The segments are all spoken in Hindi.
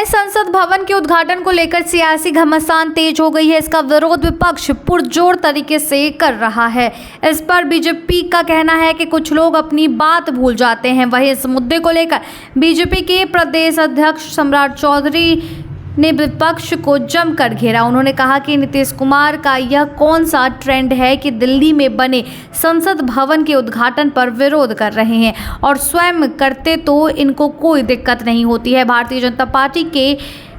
संसद भवन के उद्घाटन को लेकर सियासी घमासान तेज हो गई है। इसका विरोध विपक्ष पुरजोर तरीके से कर रहा है। इस पर बीजेपी का कहना है कि कुछ लोग अपनी बात भूल जाते हैं। वहीं इस मुद्दे को लेकर बीजेपी के प्रदेश अध्यक्ष सम्राट चौधरी ने विपक्ष को जमकर घेरा। उन्होंने कहा कि नीतीश कुमार का यह कौन सा ट्रेंड है कि दिल्ली में बने संसद भवन के उद्घाटन पर विरोध कर रहे हैं और स्वयं करते तो इनको कोई दिक्कत नहीं होती है। भारतीय जनता पार्टी के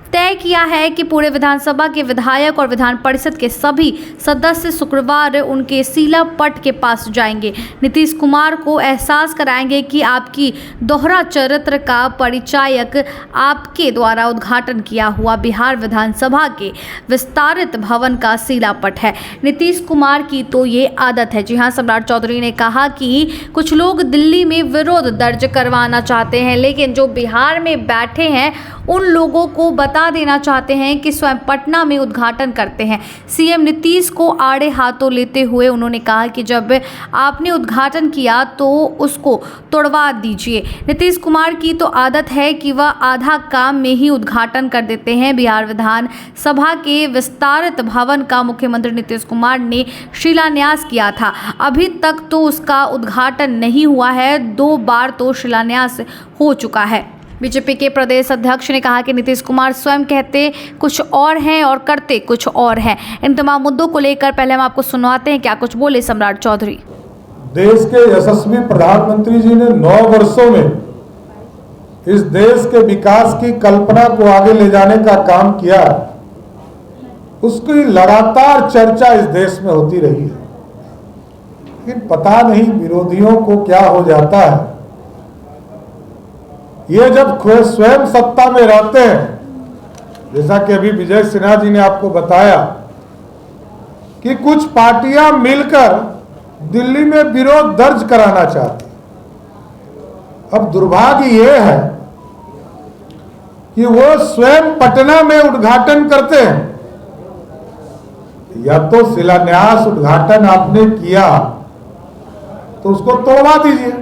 तय किया है कि पूरे विधानसभा के विधायक और विधान परिषद के सभी सदस्य शुक्रवार उनके सीला पट के पास जाएंगे। नीतीश कुमार को एहसास कराएंगे कि आपकी दोहरा चरित्र का परिचायक आपके द्वारा उद्घाटन किया हुआ बिहार विधानसभा के विस्तारित भवन का सीला पट है। नीतीश कुमार की तो ये आदत है। जी हाँ, सम्राट चौधरी ने कहा कि कुछ लोग दिल्ली में विरोध दर्ज करवाना चाहते हैं, लेकिन जो बिहार में बैठे हैं उन लोगों को बता देना चाहते हैं कि स्वयं पटना में उद्घाटन करते हैं। सीएम नीतीश को आड़े हाथों लेते हुए उन्होंने कहा कि जब आपने उद्घाटन किया तो उसको तोड़वा दीजिए। नीतीश कुमार की तो आदत है कि वह आधा काम में ही उद्घाटन कर देते हैं। बिहार विधान सभा के विस्तारित भवन का मुख्यमंत्री नीतीश कुमार ने शिलान्यास किया था। अभी तक तो उसका उद्घाटन नहीं हुआ है। 2 बार तो शिलान्यास हो चुका है। बीजेपी के प्रदेश अध्यक्ष ने कहा कि नीतीश कुमार स्वयं कहते कुछ और हैं और करते कुछ और हैं। इन तमाम मुद्दों को लेकर पहले हम आपको सुनवाते हैं क्या कुछ बोले सम्राट चौधरी। देश के यशस्वी प्रधानमंत्री जी ने 9 वर्षों में इस देश के विकास की कल्पना को आगे ले जाने का काम किया, उसकी लगातार चर्चा इस देश में होती रही है। लेकिन पता नहीं विरोधियों को क्या हो जाता है, ये जब स्वयं सत्ता में रहते हैं, जैसा कि अभी विजय सिन्हा जी ने आपको बताया कि कुछ पार्टियां मिलकर दिल्ली में विरोध दर्ज कराना चाहती। अब दुर्भाग्य ये है कि वो स्वयं पटना में उद्घाटन करते हैं। या तो शिलान्यास उद्घाटन आपने किया तो उसको तोड़वा दीजिए,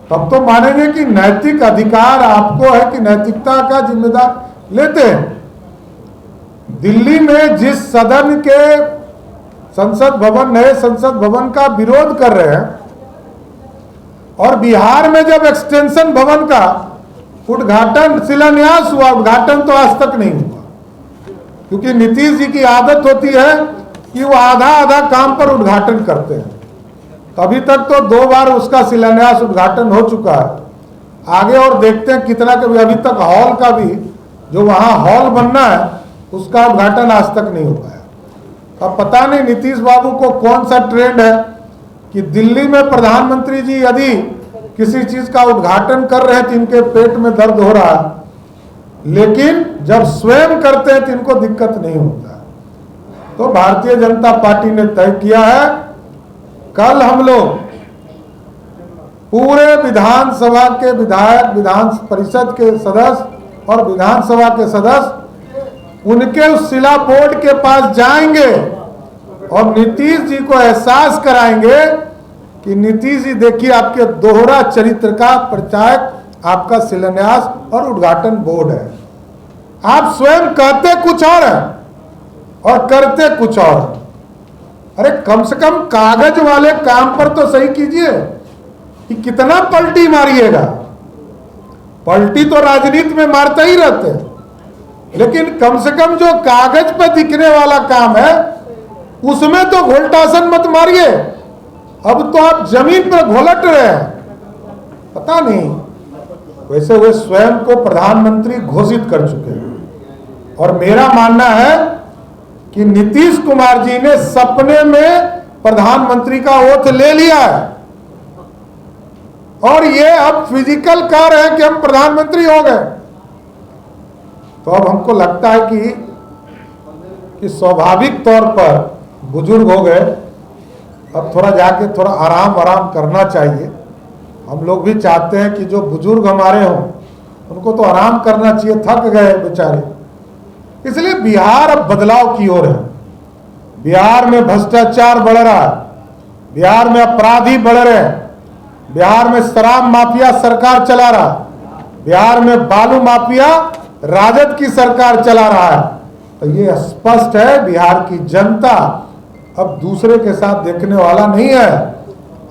तब तो मानेंगे कि नैतिक अधिकार आपको है कि नैतिकता का जिम्मेदार लेते हैं। दिल्ली में जिस सदन के संसद भवन, नए संसद भवन का विरोध कर रहे हैं और बिहार में जब एक्सटेंशन भवन का उद्घाटन शिलान्यास हुआ, उद्घाटन तो आज तक नहीं हुआ, क्योंकि नीतीश जी की आदत होती है कि वो आधा काम पर उद्घाटन करते हैं। अभी तक तो 2 बार उसका शिलान्यास उद्घाटन हो चुका है। आगे और देखते हैं कितना, कभी अभी तक हॉल का भी, जो वहां हॉल बनना है, उसका उद्घाटन आज तक नहीं हो पाया। अब पता नहीं नीतीश बाबू को कौन सा ट्रेंड है कि दिल्ली में प्रधानमंत्री जी यदि किसी चीज का उद्घाटन कर रहे हैं तो इनके पेट में दर्द हो रहा है, लेकिन जब स्वयं करते हैं तो इनको दिक्कत नहीं होता। तो भारतीय जनता पार्टी ने तय किया है, कल हम लोग पूरे विधानसभा के विधायक, विधान परिषद के सदस्य और विधानसभा के सदस्य उनके उस शिला बोर्ड के पास जाएंगे और नीतीश जी को एहसास कराएंगे कि नीतीश जी देखिए, आपके दोहरा चरित्र का परिचायक आपका शिलान्यास और उद्घाटन बोर्ड है। आप स्वयं कहते कुछ और है और करते कुछ और। अरे कम से कम कागज वाले काम पर तो सही कीजिए कि कितना पलटी मारिएगा। पलटी तो राजनीति में मारते ही रहते हैं, लेकिन कम से कम जो कागज पर दिखने वाला काम है उसमें तो घोलटासन मत मारिए। अब तो आप जमीन पर घोलट रहे हैं। पता नहीं, वैसे वे स्वयं को प्रधानमंत्री घोषित कर चुके हैं और मेरा मानना है कि नीतीश कुमार जी ने सपने में प्रधानमंत्री का ओथ ले लिया है और ये अब फिजिकल कार्य है कि हम प्रधानमंत्री हो गए। तो अब हमको लगता है कि स्वाभाविक तौर पर बुजुर्ग हो गए, अब थोड़ा जाके थोड़ा आराम करना चाहिए। हम लोग भी चाहते हैं कि जो बुजुर्ग हमारे हों उनको तो आराम करना चाहिए, थक गए बेचारे। इसलिए बिहार अब बदलाव की ओर है। बिहार में भ्रष्टाचार बढ़ रहा है, बिहार में अपराधी बढ़ रहे हैं, बिहार में शराब माफिया सरकार चला रहा, बिहार में बालू माफिया राजद की सरकार चला रहा है। तो ये स्पष्ट है बिहार की जनता अब दूसरे के साथ देखने वाला नहीं है।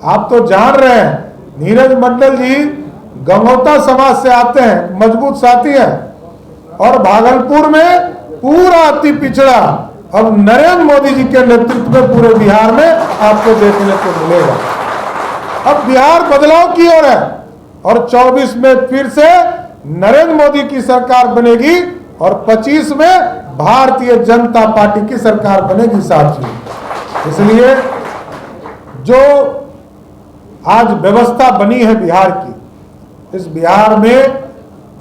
आप तो जान रहे हैं नीरज मंडल जी गंगोता समाज से आते हैं, मजबूत साथी है, और भागलपुर में पूरा अति पिछड़ा अब नरेंद्र मोदी जी के नेतृत्व में पूरे बिहार में आपको देखने को मिलेगा। अब बिहार बदलाव की ओर है और 24 में फिर से नरेंद्र मोदी की सरकार बनेगी और 25 में भारतीय जनता पार्टी की सरकार बनेगी साथियों। इसलिए जो आज व्यवस्था बनी है बिहार की, इस बिहार में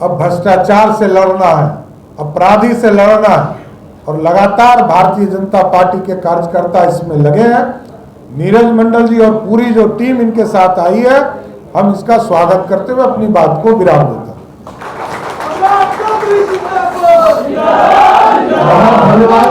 अब भ्रष्टाचार से लड़ना है, अपराधी से लड़ना है, और लगातार भारतीय जनता पार्टी के कार्यकर्ता इसमें लगे हैं। नीरज मंडल जी और पूरी जो टीम इनके साथ आई है, हम इसका स्वागत करते हुए अपनी बात को विराम देते हैं। धन्यवाद।